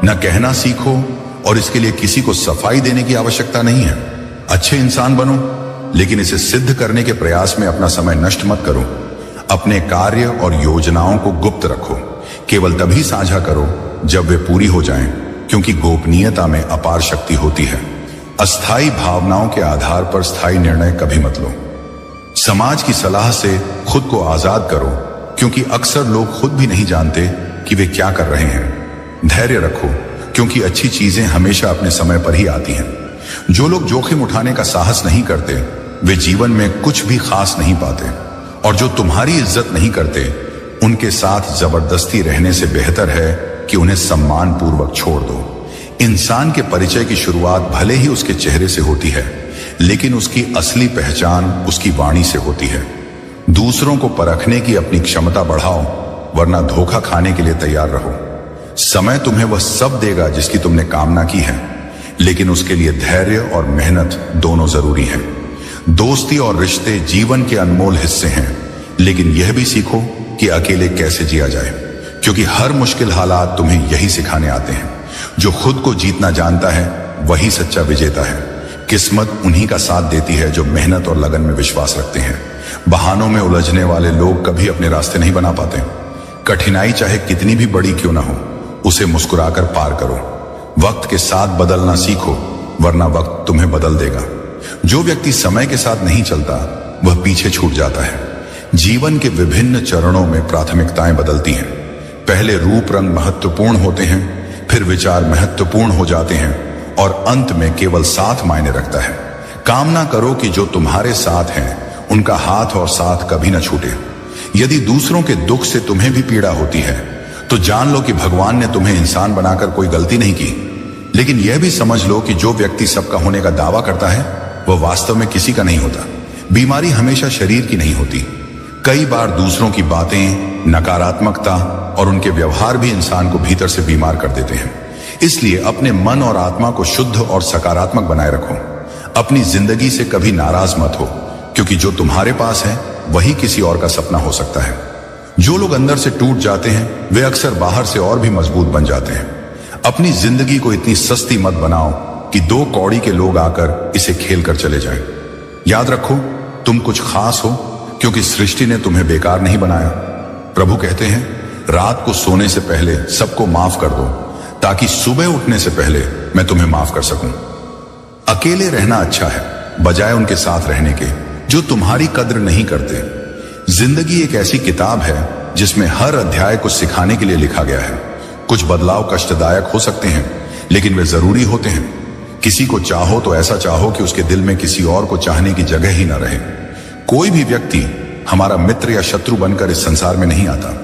न कहना सीखो, और इसके लिए किसी को सफाई देने की आवश्यकता नहीं है। अच्छे इंसान बनो, लेकिन इसे सिद्ध करने के प्रयास में अपना समय नष्ट मत करो। अपने कार्य और योजनाओं को गुप्त रखो। केवल तभी साझा करो जब वे पूरी हो जाएं, क्योंकि गोपनीयता में अपार शक्ति होती है। अस्थायी भावनाओं के आधार पर स्थायी निर्णय कभी मत लो। समाज की सलाह से खुद को आजाद करो, क्योंकि अक्सर लोग खुद भी नहीं जानते कि वे क्या कर रहे हैं। धैर्य रखो, क्योंकि अच्छी चीजें हमेशा अपने समय पर ही आती हैं। जो लोग जोखिम उठाने का साहस नहीं करते, वे जीवन में कुछ भी खास नहीं पाते, और जो तुम्हारी इज्जत नहीं करते, उनके साथ जबरदस्ती रहने से बेहतर है कि उन्हें सम्मान पूर्वक छोड़ दो। इंसान के परिचय की शुरुआत भले ही उसके चेहरे से होती है, लेकिन उसकी असली पहचान उसकी वाणी से होती है। दूसरों को परखने की अपनी क्षमता बढ़ाओ, वरना धोखा खाने के लिए तैयार रहो। समय तुम्हें वह सब देगा जिसकी तुमने कामना की है, लेकिन उसके लिए धैर्य और मेहनत दोनों जरूरी हैं। दोस्ती और रिश्ते जीवन के अनमोल हिस्से हैं, लेकिन यह भी सीखो कि अकेले कैसे जिया जाए, क्योंकि हर मुश्किल हालात तुम्हें यही सिखाने आते हैं। जो खुद को जीतना जानता है, वही सच्चा विजेता है। किस्मत उन्हीं का साथ देती है जो मेहनत और लगन में विश्वास रखते हैं। बहानों में उलझने वाले लोग कभी अपने रास्ते नहीं बना पाते। कठिनाई चाहे कितनी भी बड़ी क्यों ना हो, उसे मुस्कुराकर पार करो। वक्त के साथ बदलना सीखो, वरना वक्त तुम्हें बदल देगा। जो व्यक्ति समय के साथ नहीं चलता, वह पीछे छूट जाता है। जीवन के विभिन्न चरणों में प्राथमिकताएं बदलती हैं। पहले रूप रंग महत्वपूर्ण होते हैं, फिर विचार महत्वपूर्ण हो जाते हैं, और अंत में केवल साथ मायने रखता है। कामना करो कि जो तुम्हारे साथ हैं, उनका हाथ और साथ कभी न छूटे। यदि दूसरों के दुख से तुम्हें भी पीड़ा होती है, तो जान लो कि भगवान ने तुम्हें इंसान बनाकर कोई गलती नहीं की। लेकिन यह भी समझ लो कि जो व्यक्ति सबका होने का दावा करता है, वह वास्तव में किसी का नहीं होता। बीमारी हमेशा शरीर की नहीं होती। कई बार दूसरों की बातें, नकारात्मकता और उनके व्यवहार भी इंसान को भीतर से बीमार कर देते हैं। इसलिए अपने मन और आत्मा को शुद्ध और सकारात्मक बनाए रखो। अपनी जिंदगी से कभी नाराज मत हो, क्योंकि जो तुम्हारे पास है वही किसी और का सपना हो सकता है। जो लोग अंदर से टूट जाते हैं, वे अक्सर बाहर से और भी मजबूत बन जाते हैं। अपनी जिंदगी को इतनी सस्ती मत बनाओ कि दो कौड़ी के लोग आकर इसे खेल कर चले जाएं। याद रखो, तुम कुछ खास हो, क्योंकि सृष्टि ने तुम्हें बेकार नहीं बनाया। प्रभु कहते हैं, रात को सोने से पहले सबको माफ कर दो, ताकि सुबह उठने से पहले मैं तुम्हें माफ कर सकूं। अकेले रहना अच्छा है, बजाय उनके साथ रहने के जो तुम्हारी कद्र नहीं करते। जिंदगी एक ऐसी किताब है जिसमें हर अध्याय कुछ सिखाने के लिए लिखा गया है। कुछ बदलाव कष्टदायक हो सकते हैं, लेकिन वे जरूरी होते हैं। किसी को चाहो तो ऐसा चाहो कि उसके दिल में किसी और को चाहने की जगह ही न रहे। कोई भी व्यक्ति हमारा मित्र या शत्रु बनकर इस संसार में नहीं आता।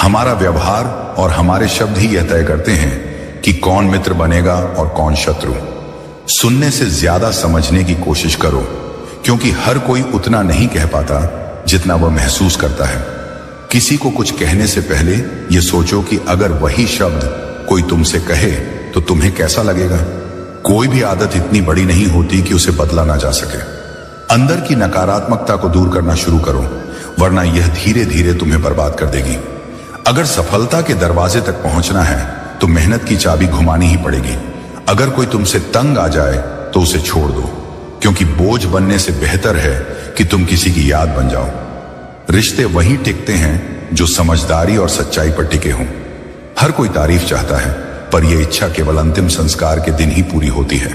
हमारा व्यवहार और हमारे शब्द ही यह तय करते हैं कि कौन मित्र बनेगा और कौन शत्रु। सुनने से ज्यादा समझने की कोशिश करो, क्योंकि हर कोई उतना नहीं कह पाता जितना वह महसूस करता है। किसी को कुछ कहने से पहले यह सोचो कि अगर वही शब्द कोई तुमसे कहे तो तुम्हें कैसा लगेगा। कोई भी आदत इतनी बड़ी नहीं होती कि उसे बदला ना जा सके। अंदर की नकारात्मकता को दूर करना शुरू करो, वरना यह धीरे धीरे तुम्हें बर्बाद कर देगी। अगर सफलता के दरवाजे तक पहुंचना है तो मेहनत की चाबी घुमानी ही पड़ेगी। अगर कोई तुमसे तंग आ जाए तो उसे छोड़ दो, क्योंकि बोझ बनने से बेहतर है कि तुम किसी की याद बन जाओ। रिश्ते वहीं टिकते हैं जो समझदारी और सच्चाई पर टिके हों। हर कोई तारीफ चाहता है, पर यह इच्छा केवल अंतिम संस्कार के दिन ही पूरी होती है।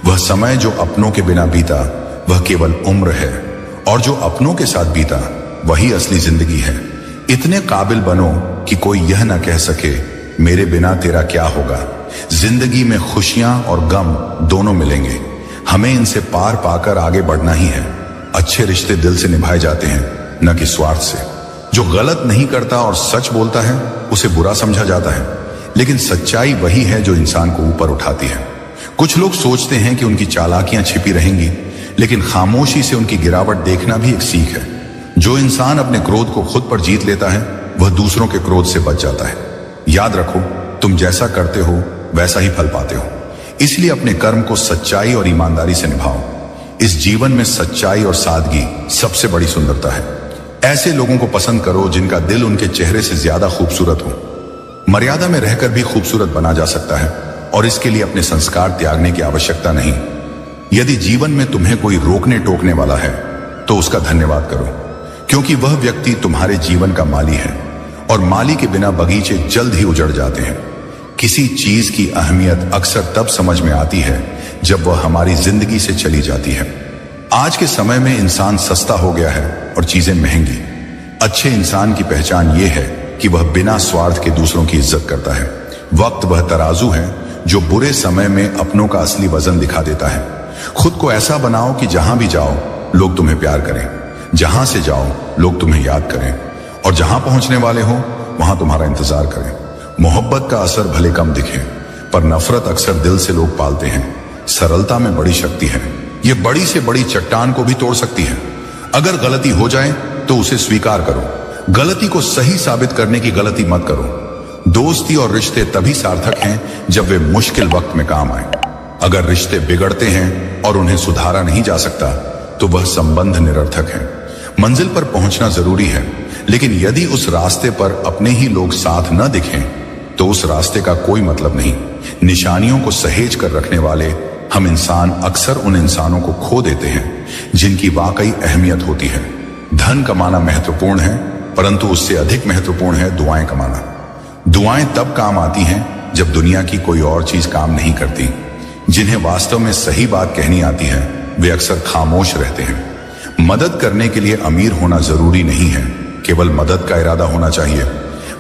वह समय जो अपनों के बिना बीता, वह केवल उम्र है, और जो अपनों के साथ बीता, वही असली जिंदगी है। इतने काबिल बनो कि कोई यह ना कह सके, मेरे बिना तेरा क्या होगा। जिंदगी में खुशियां और गम दोनों मिलेंगे। हमें इनसे पार पाकर आगे बढ़ना ही है। अच्छे रिश्ते दिल से निभाए जाते हैं, न कि स्वार्थ से। जो गलत नहीं करता और सच बोलता है, उसे बुरा समझा जाता है, लेकिन सच्चाई वही है जो इंसान को ऊपर उठाती है। कुछ लोग सोचते हैं कि उनकी चालाकियां छिपी रहेंगी, लेकिन खामोशी से उनकी गिरावट देखना भी एक सीख है। जो इंसान अपने क्रोध को खुद पर जीत लेता है, वह दूसरों के क्रोध से बच जाता है। याद रखो, तुम जैसा करते हो वैसा ही फल पाते हो। इसलिए अपने कर्म को सच्चाई और ईमानदारी से निभाओ। इस जीवन में सच्चाई और सादगी सबसे बड़ी सुंदरता है। ऐसे लोगों को पसंद करो जिनका दिल उनके चेहरे से ज्यादा खूबसूरत हो। मर्यादा में रहकर भी खूबसूरत बना जा सकता है और इसके लिए अपने संस्कार त्यागने की आवश्यकता नहीं। यदि जीवन में तुम्हें कोई रोकने टोकने वाला है तो उसका धन्यवाद करो, क्योंकि वह व्यक्ति तुम्हारे जीवन का माली है और माली के बिना बगीचे जल्द ही उजड़ जाते हैं। किसी चीज की अहमियत अक्सर तब समझ में आती है जब वह हमारी जिंदगी से चली जाती है। आज के समय में इंसान सस्ता हो गया है और चीजें महंगी। अच्छे इंसान की पहचान यह है कि वह बिना स्वार्थ के दूसरों की इज्जत करता है। वक्त वह तराजू है जो बुरे समय में अपनों का असली वजन दिखा देता है। खुद को ऐसा बनाओ कि जहां भी जाओ लोग तुम्हें प्यार करें, जहां से जाओ लोग तुम्हें याद करें और जहां पहुंचने वाले हो वहां तुम्हारा इंतजार करें। मोहब्बत का असर भले कम दिखे पर नफरत अक्सर दिल से लोग पालते हैं। सरलता में बड़ी शक्ति है, यह बड़ी से बड़ी चट्टान को भी तोड़ सकती है। अगर गलती हो जाए तो उसे स्वीकार करो, गलती को सही साबित करने की गलती मत करो। दोस्ती और रिश्ते तभी सार्थक हैं जब वे मुश्किल वक्त में काम आए। अगर रिश्ते बिगड़ते हैं और उन्हें सुधारा नहीं जा सकता तो वह संबंध निरर्थक है। मंजिल पर पहुंचना जरूरी है, लेकिन यदि उस रास्ते पर अपने ही लोग साथ न दिखें तो उस रास्ते का कोई मतलब नहीं। निशानियों को सहेज कर रखने वाले हम इंसान अक्सर उन इंसानों को खो देते हैं जिनकी वाकई अहमियत होती है। धन कमाना महत्वपूर्ण है, परंतु उससे अधिक महत्वपूर्ण है दुआएं कमाना। दुआएं तब काम आती हैं जब दुनिया की कोई और चीज काम नहीं करती। जिन्हें वास्तव में सही बात कहनी आती है वे अक्सर खामोश रहते हैं। मदद करने के लिए अमीर होना जरूरी नहीं है, केवल मदद का इरादा होना चाहिए।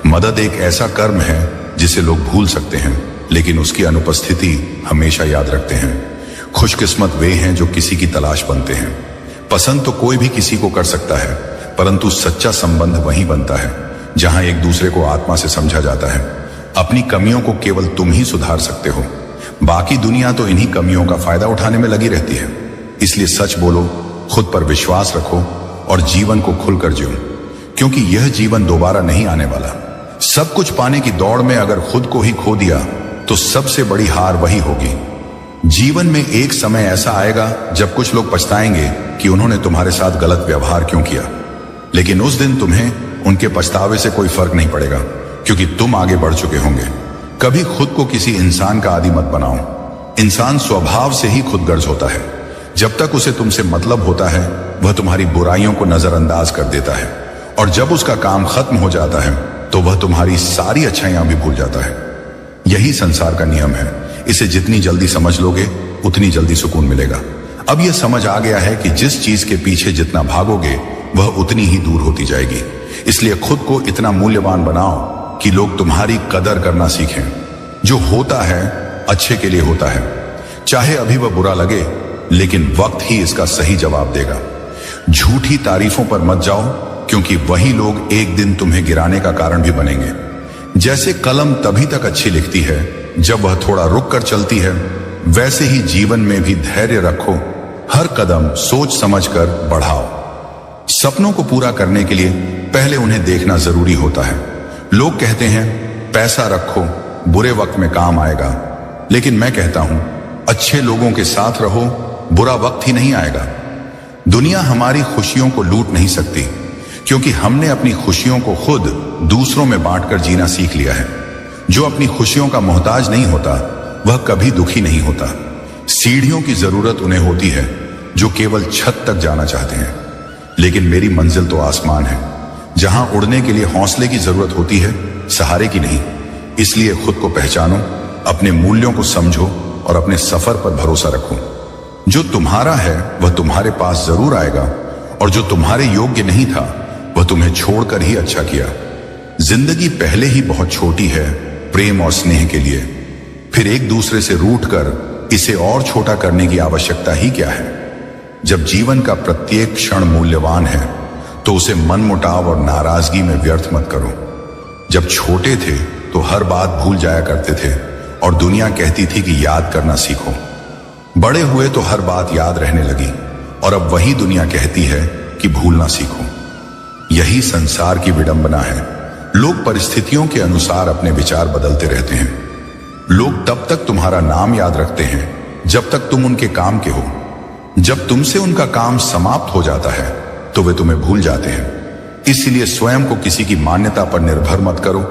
मदद एक ऐसा कर्म है जिसे लोग भूल सकते हैं, लेकिन उसकी अनुपस्थिति हमेशा याद रखते हैं। खुशकिस्मत वे हैं जो किसी की तलाश बनते हैं। पसंद तो कोई भी किसी को कर सकता है, परंतु सच्चा संबंध वहीं बनता है जहां एक दूसरे को आत्मा से समझा जाता है। अपनी कमियों को केवल तुम ही सुधार सकते हो, बाकी दुनिया तो इन्हीं कमियों का फायदा उठाने में लगी रहती है। इसलिए सच बोलो, खुद पर विश्वास रखो और जीवन को खुलकर जियो, क्योंकि यह जीवन दोबारा नहीं आने वाला। सब कुछ पाने की दौड़ में अगर खुद को ही खो दिया तो सबसे बड़ी हार वही होगी। जीवन में एक समय ऐसा आएगा जब कुछ लोग पछताएंगे कि उन्होंने तुम्हारे साथ गलत व्यवहार क्यों किया, लेकिन उस दिन तुम्हें उनके पछतावे से कोई फर्क नहीं पड़ेगा, क्योंकि तुम आगे बढ़ चुके होंगे। कभी खुद को किसी इंसान का आदी मत बनाओ। इंसान स्वभाव से ही खुदगर्ज होता है। जब तक उसे तुमसे मतलब होता है वह तुम्हारी बुराइयों को नजरअंदाज कर देता है, और जब उसका काम खत्म हो जाता है तो वह तुम्हारी सारी अच्छाइयां भी भूल जाता है। यही संसार का नियम है। इसे जितनी जल्दी समझ लोगे उतनी जल्दी सुकून मिलेगा। अब यह समझ आ गया है कि जिस चीज के पीछे जितना भागोगे वह उतनी ही दूर होती जाएगी। इसलिए खुद को इतना मूल्यवान बनाओ कि लोग तुम्हारी कदर करना सीखें। जो होता है अच्छे के लिए होता है, चाहे अभी वह बुरा लगे, लेकिन वक्त ही इसका सही जवाब देगा। झूठी तारीफों पर मत जाओ, क्योंकि वही लोग एक दिन तुम्हें गिराने का कारण भी बनेंगे। जैसे कलम तभी तक अच्छी लिखती है जब वह थोड़ा रुक कर चलती है, वैसे ही जीवन में भी धैर्य रखो। हर कदम सोच समझकर बढ़ाओ। सपनों को पूरा करने के लिए पहले उन्हें देखना जरूरी होता है। लोग कहते हैं पैसा रखो, बुरे वक्त में काम आएगा, लेकिन मैं कहता हूं अच्छे लोगों के साथ रहो, बुरा वक्त ही नहीं आएगा। दुनिया हमारी खुशियों को लूट नहीं सकती, क्योंकि हमने अपनी खुशियों को खुद दूसरों में बांटकर जीना सीख लिया है। जो अपनी खुशियों का मोहताज नहीं होता वह कभी दुखी नहीं होता। सीढ़ियों की जरूरत उन्हें होती है जो केवल छत तक जाना चाहते हैं, लेकिन मेरी मंजिल तो आसमान है, जहां उड़ने के लिए हौसले की जरूरत होती है, सहारे की नहीं। इसलिए खुद को पहचानो, अपने मूल्यों को समझो और अपने सफर पर भरोसा रखो। जो तुम्हारा है वह तुम्हारे पास जरूर आएगा, और जो तुम्हारे योग्य नहीं था वह तुम्हें छोड़कर ही अच्छा किया। जिंदगी पहले ही बहुत छोटी है प्रेम और स्नेह के लिए, फिर एक दूसरे से रूठकर इसे और छोटा करने की आवश्यकता ही क्या है। जब जीवन का प्रत्येक क्षण मूल्यवान है तो उसे मनमुटाव और नाराजगी में व्यर्थ मत करो। जब छोटे थे तो हर बात भूल जाया करते थे और दुनिया कहती थी कि याद करना सीखो। बड़े हुए तो हर बात याद रहने लगी और अब वही दुनिया कहती है कि भूलना सीखो। यही संसार की विडंबना है। लोग परिस्थितियों के अनुसार अपने विचार बदलते रहते हैं। लोग तब तक तुम्हारा नाम याद रखते हैं जब तक तुम उनके काम के हो। जब तुमसे उनका काम समाप्त हो जाता है तो वे तुम्हें भूल जाते हैं। इसलिए स्वयं को किसी की मान्यता पर निर्भर मत करो।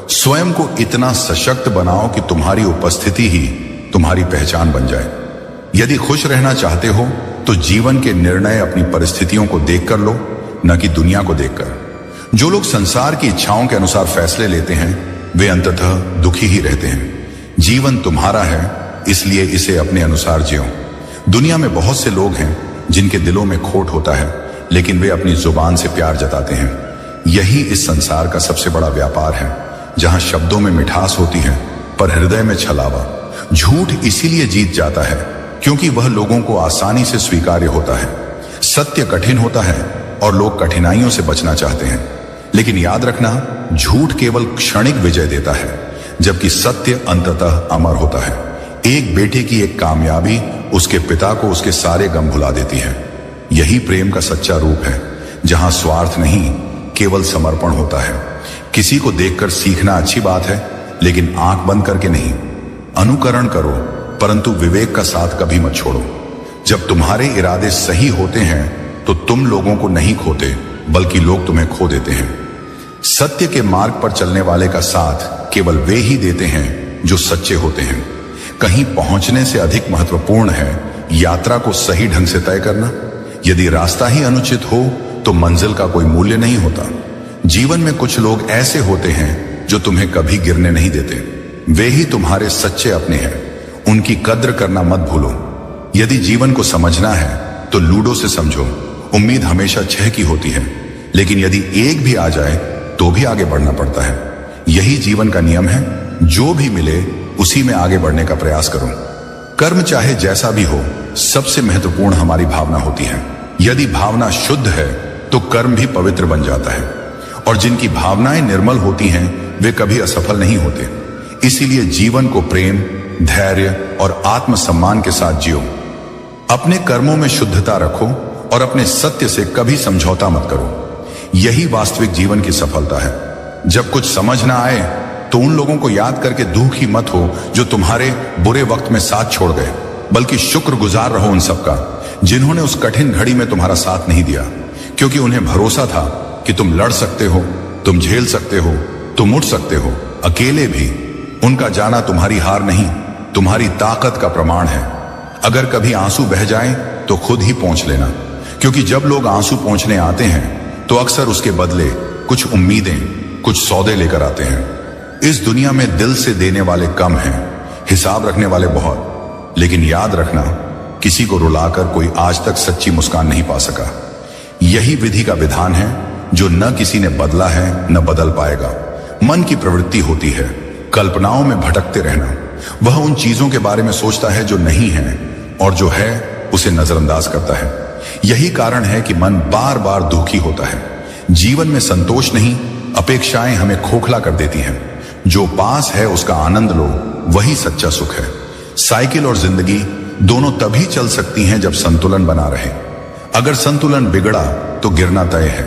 स्वयं को इतना सशक्त बनाओ कि तुम्हारी उपस्थिति ही तुम्हारी पहचान बन जाए। यदि खुश रहना चाहते हो तो जीवन के निर्णय अपनी परिस्थितियों को देखकर लो, न कि दुनिया को देखकर। जो लोग संसार की इच्छाओं के अनुसार फैसले लेते हैं वे अंततः दुखी ही रहते हैं। जीवन तुम्हारा है, इसलिए इसे अपने अनुसार जियो। दुनिया में बहुत से लोग हैं जिनके दिलों में खोट होता है, लेकिन वे अपनी जुबान से प्यार जताते हैं। यही इस संसार का सबसे बड़ा व्यापार है, जहां शब्दों में मिठास होती है पर हृदय में छलावा। झूठ इसीलिए जीत जाता है क्योंकि वह लोगों को आसानी से स्वीकार्य होता है। सत्य कठिन होता है और लोग कठिनाइयों से बचना चाहते हैं, लेकिन याद रखना, झूठ केवल क्षणिक विजय देता है, जबकि सत्य अंततः अमर होता है। एक बेटे की एक कामयाबी उसके पिता को उसके सारे गम भुला देती है। यही प्रेम का सच्चा रूप है, जहां स्वार्थ नहीं केवल समर्पण होता है। किसी को देखकर सीखना अच्छी बात है, लेकिन आंख बंद करके नहीं। अनुकरण करो, परंतु विवेक का साथ कभी मत छोड़ो। जब तुम्हारे इरादे सही होते हैं तो तुम लोगों को नहीं खोते, बल्कि लोग तुम्हें खो देते हैं। सत्य के मार्ग पर चलने वाले का साथ केवल वे ही देते हैं जो सच्चे होते हैं। कहीं पहुंचने से अधिक महत्वपूर्ण है यात्रा को सही ढंग से तय करना। यदि रास्ता ही अनुचित हो तो मंजिल का कोई मूल्य नहीं होता। जीवन में कुछ लोग ऐसे होते हैं जो तुम्हें कभी गिरने नहीं देते। वे ही तुम्हारे सच्चे अपने हैं। उनकी कद्र करना मत भूलो। यदि जीवन को समझना है तो लूडो से समझो। उम्मीद हमेशा 6 की होती है, लेकिन यदि एक भी आ जाए तो भी आगे बढ़ना पड़ता है। यही जीवन का नियम है। जो भी मिले उसी में आगे बढ़ने का प्रयास करो। कर्म चाहे जैसा भी हो, सबसे महत्वपूर्ण हमारी भावना होती है। यदि भावना शुद्ध है तो कर्म भी पवित्र बन जाता है, और जिनकी भावनाएं निर्मल होती हैं वे कभी असफल नहीं होते। इसीलिए जीवन को प्रेम, धैर्य और आत्मसम्मान के साथ जियो। अपने कर्मों में शुद्धता रखो और अपने सत्य से कभी समझौता मत करो। यही वास्तविक जीवन की सफलता है। जब कुछ समझ ना आए तो उन लोगों को याद करके दुखी मत हो जो तुम्हारे बुरे वक्त में साथ छोड़ गए, बल्कि शुक्रगुजार रहो उन सबका जिन्होंने उस कठिन घड़ी में तुम्हारा साथ नहीं दिया, क्योंकि उन्हें भरोसा था कि तुम लड़ सकते हो, तुम झेल सकते हो, तुम उठ सकते हो। अकेले भी उनका जाना तुम्हारी हार नहीं, तुम्हारी ताकत का प्रमाण है। अगर कभी आंसू बह जाएं तो खुद ही पोंछ लेना, क्योंकि जब लोग आंसू पोंछने आते हैं तो अक्सर उसके बदले कुछ उम्मीदें, कुछ सौदे लेकर आते हैं। इस दुनिया में दिल से देने वाले कम हैं, हिसाब रखने वाले बहुत। लेकिन याद रखना, किसी को रुलाकर कोई आज तक सच्ची मुस्कान नहीं पा सका। यही विधि का विधान है जो न किसी ने बदला है न बदल पाएगा। मन की प्रवृत्ति होती है कल्पनाओं में भटकते रहना। वह उन चीजों के बारे में सोचता है जो नहीं है, और जो है उसे नजरअंदाज करता है। यही कारण है कि मन बार बार दुखी होता है। जीवन में संतोष नहीं, अपेक्षाएं हमें खोखला कर देती हैं। जो पास है उसका आनंद लो, वही सच्चा सुख है। साइकिल और जिंदगी दोनों तभी चल सकती हैं जब संतुलन बना रहे। अगर संतुलन बिगड़ा तो गिरना तय है,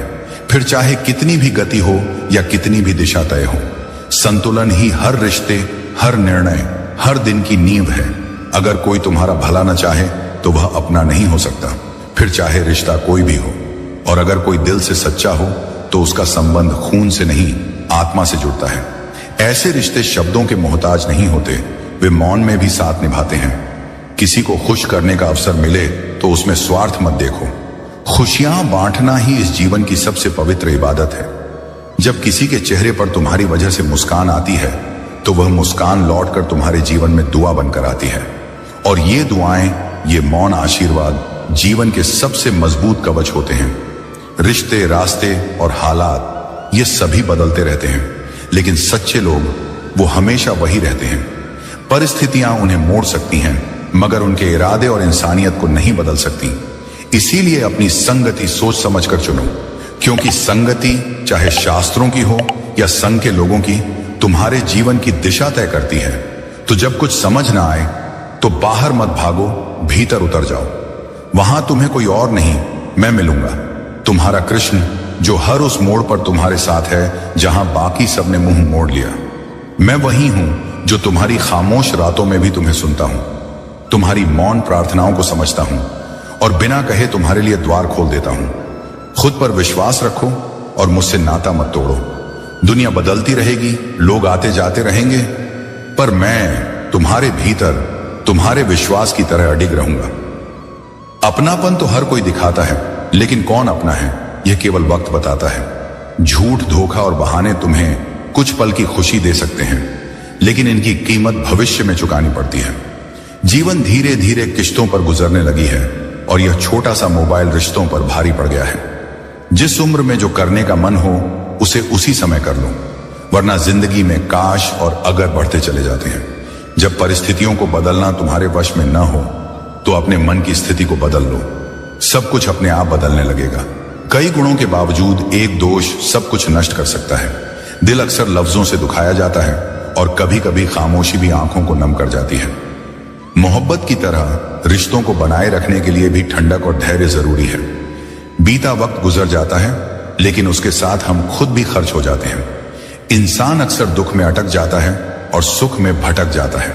फिर चाहे कितनी भी गति हो या कितनी भी दिशा तय हो। संतुलन ही हर रिश्ते, हर निर्णय, हर दिन की नींव है। अगर कोई तुम्हारा भला न चाहे तो वह अपना नहीं हो सकता, फिर चाहे रिश्ता कोई भी हो। और अगर कोई दिल से सच्चा हो तो उसका संबंध खून से नहीं, आत्मा से जुड़ता है। ऐसे रिश्ते शब्दों के मोहताज नहीं होते, वे मौन में भी साथ निभाते हैं। किसी को खुश करने का अवसर मिले तो उसमें स्वार्थ मत देखो। खुशियां बांटना ही इस जीवन की सबसे पवित्र इबादत है। जब किसी के चेहरे पर तुम्हारी वजह से मुस्कान आती है तो वह मुस्कान लौटकर तुम्हारे जीवन में दुआ बनकर आती है। और ये दुआएं, ये मौन आशीर्वाद जीवन के सबसे मजबूत कवच होते हैं। रिश्ते, रास्ते और हालात ये सभी बदलते रहते हैं, लेकिन सच्चे लोग वो हमेशा वही रहते हैं। परिस्थितियां उन्हें मोड़ सकती हैं, मगर उनके इरादे और इंसानियत को नहीं बदल सकती। इसीलिए अपनी संगति सोच समझकर चुनो, क्योंकि संगति चाहे शास्त्रों की हो या संघ के लोगों की, तुम्हारे जीवन की दिशा तय करती है। तो जब कुछ समझ ना आए तो बाहर मत भागो, भीतर उतर जाओ। वहां तुम्हें कोई और नहीं, मैं मिलूंगा, तुम्हारा कृष्ण, जो हर उस मोड़ पर तुम्हारे साथ है जहां बाकी सबने मुंह मोड़ लिया। मैं वही हूं जो तुम्हारी खामोश रातों में भी तुम्हें सुनता हूं, तुम्हारी मौन प्रार्थनाओं को समझता हूं और बिना कहे तुम्हारे लिए द्वार खोल देता हूं। खुद पर विश्वास रखो और मुझसे नाता मत तोड़ो। दुनिया बदलती रहेगी, लोग आते जाते रहेंगे, पर मैं तुम्हारे भीतर तुम्हारे विश्वास की तरह अडिग रहूंगा। अपनापन तो हर कोई दिखाता है, लेकिन कौन अपना है यह केवल वक्त बताता है। झूठ, धोखा और बहाने तुम्हें कुछ पल की खुशी दे सकते हैं, लेकिन इनकी कीमत भविष्य में चुकानी पड़ती है। जीवन धीरे धीरे किश्तों पर गुजरने लगी है और यह छोटा सा मोबाइल रिश्तों पर भारी पड़ गया है। जिस उम्र में जो करने का मन हो उसे उसी समय कर लो, वरना जिंदगी में काश और अगर बढ़ते चले जाते हैं। जब परिस्थितियों को बदलना तुम्हारे वश में न हो तो अपने मन की स्थिति को बदल लो, सब कुछ अपने आप बदलने लगेगा। कई गुणों के बावजूद एक दोष सब कुछ नष्ट कर सकता है। दिल अक्सर लफ्जों से दुखाया जाता है और कभी कभी खामोशी भी आंखों को नम कर जाती है। मोहब्बत की तरह रिश्तों को बनाए रखने के लिए भी ठंडक और धैर्य जरूरी है। बीता वक्त गुजर जाता है, लेकिन उसके साथ हम खुद भी खर्च हो जाते हैं। इंसान अक्सर दुख में अटक जाता है और सुख में भटक जाता है,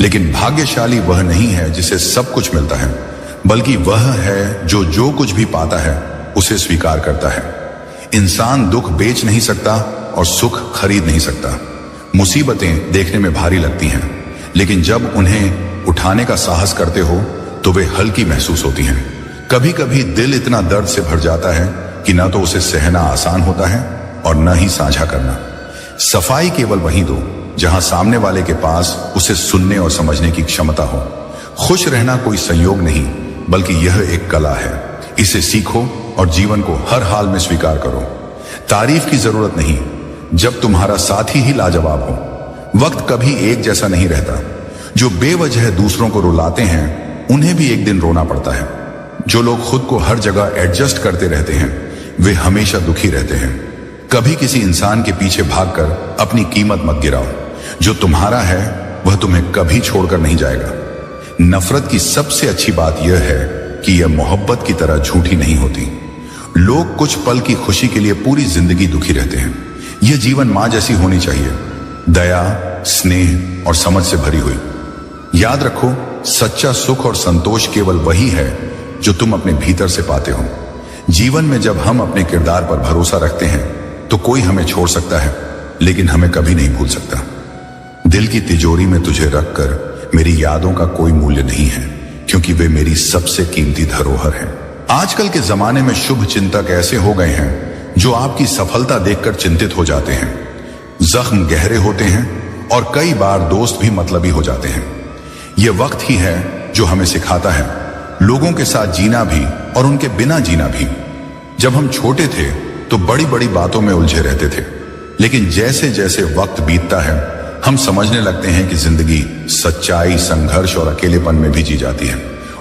लेकिन भाग्यशाली वह नहीं है जिसे सब कुछ मिलता है, बल्कि वह है जो कुछ भी पाता है उसे स्वीकार करता है। इंसान दुख बेच नहीं सकता और सुख खरीद नहीं सकता। मुसीबतें देखने में भारी लगती हैं, लेकिन जब उन्हें उठाने का साहस करते हो तो वे हल्की महसूस होती हैं। कभी कभी दिल इतना दर्द से भर जाता है कि न तो उसे सहना आसान होता है और न ही साझा करना। सफाई केवल वहीं दो जहां सामने वाले के पास उसे सुनने और समझने की क्षमता हो। खुश रहना कोई संयोग नहीं, बल्कि यह एक कला है। इसे सीखो और जीवन को हर हाल में स्वीकार करो। तारीफ की जरूरत नहीं, जब तुम्हारा साथी ही लाजवाब हो। वक्त कभी एक जैसा नहीं रहता। जो बेवजह दूसरों को रुलाते हैं उन्हें भी एक दिन रोना पड़ता है। जो लोग खुद को हर जगह एडजस्ट करते रहते हैं वे हमेशा दुखी रहते हैं। कभी किसी इंसान के पीछे भागकर अपनी कीमत मत गिराओ। जो तुम्हारा है वह तुम्हें कभी छोड़कर नहीं जाएगा। नफरत की सबसे अच्छी बात यह है कि यह मोहब्बत की तरह झूठी नहीं होती। लोग कुछ पल की खुशी के लिए पूरी जिंदगी दुखी रहते हैं। यह जीवन मां जैसी होनी चाहिए, दया, स्नेह और समझ से भरी हुई। याद रखो, सच्चा सुख और संतोष केवल वही है जो तुम अपने भीतर से पाते हो। जीवन में जब हम अपने किरदार पर भरोसा रखते हैं तो कोई हमें छोड़ सकता है, लेकिन हमें कभी नहीं भूल सकता। दिल की तिजोरी में तुझे रखकर मेरी यादों का कोई मूल्य नहीं है, क्योंकि वे मेरी सबसे कीमती धरोहर हैं। आजकल के जमाने में शुभ चिंतक ऐसे हो गए हैं जो आपकी सफलता देखकर चिंतित हो जाते हैं। जख्म गहरे होते हैं और कई बार दोस्त भी मतलबी हो जाते हैं। यह वक्त ही है जो हमें सिखाता है लोगों के साथ जीना भी और उनके बिना जीना भी। जब हम छोटे थे तो बड़ी बड़ी बातों में उलझे रहते थे, लेकिन जैसे जैसे वक्त बीतता है हम समझने लगते हैं कि जिंदगी सच्चाई, संघर्ष और अकेलेपन में भी जी जाती है।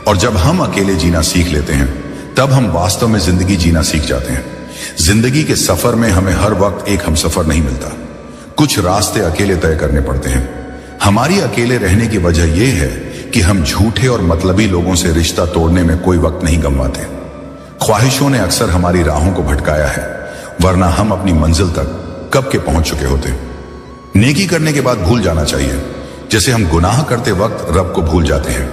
और जब हम अकेले जीना सीख लेते हैं तब हम वास्तव में जिंदगी जीना सीख जाते हैं। जिंदगी के सफर में हमें हर वक्त एक हमसफर नहीं मिलता। कुछ रास्ते अकेले तय करने पड़ते हैं। हमारी अकेले रहने की वजह यह है कि हम झूठे और मतलबी लोगों से रिश्ता तोड़ने में कोई वक्त नहीं गंवाते। ख्वाहिशों ने अक्सर हमारी राहों को भटकाया है, वरना हम अपनी मंजिल तक कब के पहुंच चुके होते। नेकी करने के बाद भूल जाना चाहिए, जैसे हम गुनाह करते वक्त रब को भूल जाते हैं।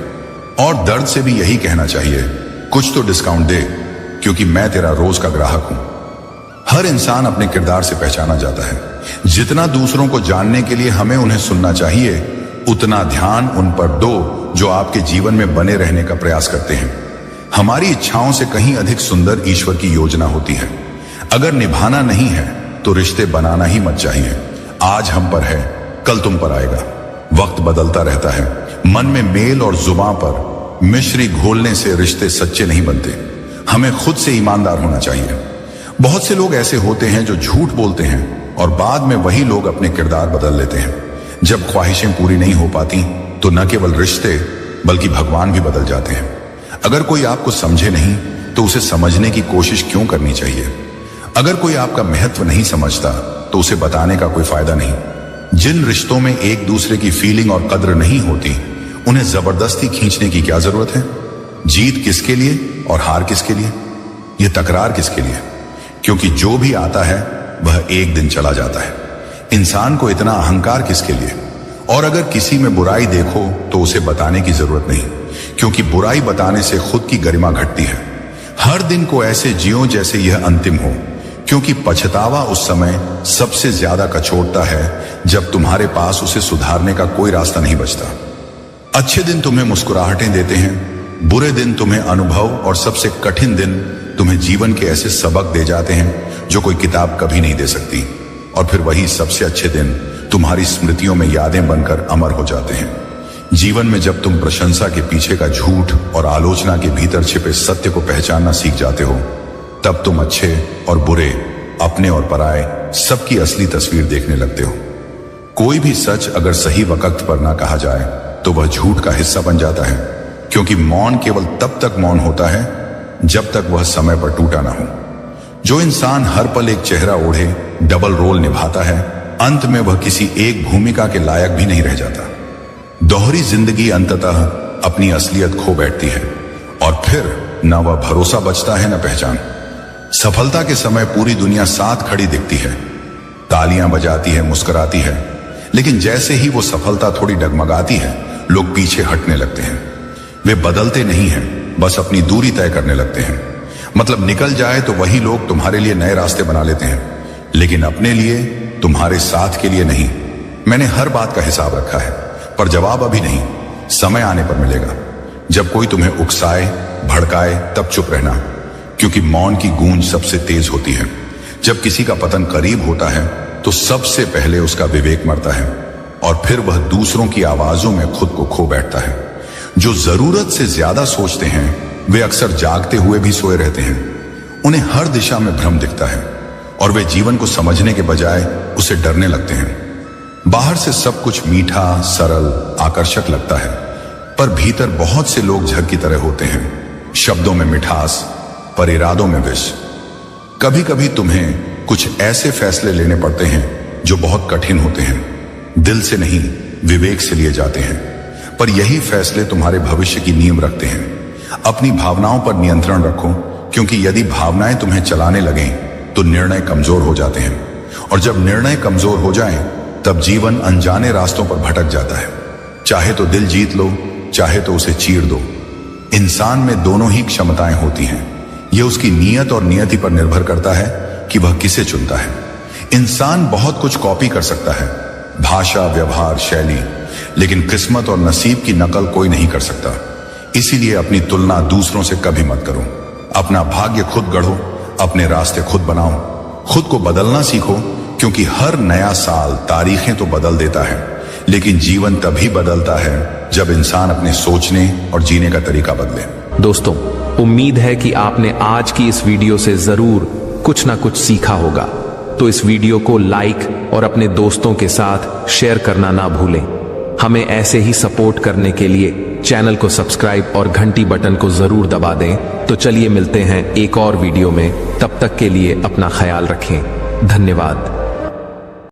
और दर्द से भी यही कहना चाहिए, कुछ तो डिस्काउंट दे, क्योंकि मैं तेरा रोज का ग्राहक हूं। हर इंसान अपने किरदार से पहचाना जाता है। जितना दूसरों को जानने के लिए हमें उन्हें सुनना चाहिए, उतना ध्यान उन पर दो जो आपके जीवन में बने रहने का प्रयास करते हैं। हमारी इच्छाओं से कहीं अधिक सुंदर ईश्वर की योजना होती है। अगर निभाना नहीं है तो रिश्ते बनाना ही मत चाहिए। आज हम पर है, कल तुम पर आएगा। वक्त बदलता रहता है। मन में मेल और जुबान पर मिश्री घोलने से रिश्ते सच्चे नहीं बनते। हमें खुद से ईमानदार होना चाहिए। बहुत से लोग ऐसे होते हैं जो झूठ बोलते हैं और बाद में वही लोग अपने किरदार बदल लेते हैं। जब ख्वाहिशें पूरी नहीं हो पाती तो न केवल रिश्ते बल्कि भगवान भी बदल जाते हैं। अगर कोई आपको समझे नहीं तो उसे समझने की कोशिश क्यों करनी चाहिए। अगर कोई आपका महत्व नहीं समझता तो उसे बताने का कोई फायदा नहीं। जिन रिश्तों में एक दूसरे की फीलिंग और कद्र नहीं होती उन्हें जबरदस्ती खींचने की क्या जरूरत है। जीत किसके लिए और हार किसके लिए, यह तकरार किसके लिए। क्योंकि जो भी आता है वह एक दिन चला जाता है। इंसान को इतना अहंकार किसके लिए। और अगर किसी में बुराई देखो तो उसे बताने की जरूरत नहीं, क्योंकि बुराई बताने से खुद की गरिमा घटती है। हर दिन को ऐसे जियो जैसे यह अंतिम हो, क्योंकि पछतावा उस समय सबसे ज्यादा कचोटता है जब तुम्हारे पास उसे सुधारने का कोई रास्ता नहीं बचता। अच्छे दिन तुम्हें मुस्कुराहटें देते हैं, बुरे दिन तुम्हें अनुभव और सबसे कठिन दिन तुम्हें जीवन के ऐसे सबक दे जाते हैं जो कोई किताब कभी नहीं दे सकती। और फिर वही सबसे अच्छे दिन तुम्हारी स्मृतियों में यादें बनकर अमर हो जाते हैं। जीवन में जब तुम प्रशंसा के पीछे का झूठ और आलोचना के भीतर छिपे सत्य को पहचानना सीख जाते हो, तब तुम अच्छे और बुरे, अपने और पराये, सबकी असली तस्वीर देखने लगते हो। कोई भी सच अगर सही वक्त पर ना कहा जाए तो वह झूठ का हिस्सा बन जाता है, क्योंकि मौन केवल तब तक मौन होता है जब तक वह समय पर टूटा ना हो। जो इंसान हर पल एक चेहरा ओढ़े डबल रोल निभाता है, अंत में वह किसी एक भूमिका के लायक भी नहीं रह जाता। दोहरी जिंदगी अंततः अपनी असलियत खो बैठती है और फिर न वह भरोसा बचता है न पहचान। सफलता के समय पूरी दुनिया साथ खड़ी दिखती है, तालियां बजाती है, मुस्कुराती है, लेकिन जैसे ही वो सफलता थोड़ी डगमगाती है, लोग पीछे हटने लगते हैं। वे बदलते नहीं हैं, बस अपनी दूरी तय करने लगते हैं। मतलब निकल जाए तो वही लोग तुम्हारे लिए नए रास्ते बना लेते हैं, लेकिन अपने लिए, तुम्हारे साथ के लिए नहीं। मैंने हर बात का हिसाब रखा है, पर जवाब अभी नहीं, समय आने पर मिलेगा। जब कोई तुम्हें उकसाए, भड़काए, तब चुप रहना, क्योंकि मौन की गूंज सबसे तेज होती है। जब किसी का पतन करीब होता है तो सबसे पहले उसका विवेक मरता है और फिर वह दूसरों की आवाजों में खुद को खो बैठता है। जो जरूरत से ज्यादा सोचते हैं वे अक्सर जागते हुए भी सोए रहते हैं। उन्हें हर दिशा में भ्रम दिखता है और वे जीवन को समझने के बजाय उसे डरने लगते हैं। बाहर से सब कुछ मीठा, सरल, आकर्षक लगता है, पर भीतर बहुत से लोग झग की तरह होते हैं, शब्दों में मिठास पर इरादों में विष। कभी कभी तुम्हें कुछ ऐसे फैसले लेने पड़ते हैं जो बहुत कठिन होते हैं, दिल से नहीं विवेक से लिए जाते हैं, पर यही फैसले तुम्हारे भविष्य की नींव रखते हैं। अपनी भावनाओं पर नियंत्रण रखो, क्योंकि यदि भावनाएं तुम्हें चलाने लगें तो निर्णय कमजोर हो जाते हैं, और जब निर्णय कमजोर हो जाएं तब जीवन अनजाने रास्तों पर भटक जाता है। चाहे तो दिल जीत लो, चाहे तो उसे चीर दो। इंसान में दोनों ही क्षमताएं होती हैं, यह उसकी नीयत और नियति पर निर्भर करता है कि वह किसे चुनता है। इंसान बहुत कुछ कॉपी कर सकता है, भाषा, व्यवहार, शैली, लेकिन किस्मत और नसीब की नकल कोई नहीं कर सकता। इसीलिए अपनी तुलना दूसरों से कभी मत करो। अपना भाग्य खुद गढ़ो, अपने रास्ते खुद बनाओ, खुद को बदलना सीखो, क्योंकि हर नया साल तारीखें तो बदल देता है, लेकिन जीवन तभी बदलता है जब इंसान अपने सोचने और जीने का तरीका बदले। दोस्तों, उम्मीद है कि आपने आज की इस वीडियो से जरूर कुछ ना कुछ सीखा होगा। तो इस वीडियो को लाइक और अपने दोस्तों के साथ शेयर करना ना भूलें। हमें ऐसे ही सपोर्ट करने के लिए चैनल को सब्सक्राइब और घंटी बटन को जरूर दबा दें। तो चलिए मिलते हैं एक और वीडियो में, तब तक के लिए अपना ख्याल रखें। धन्यवाद।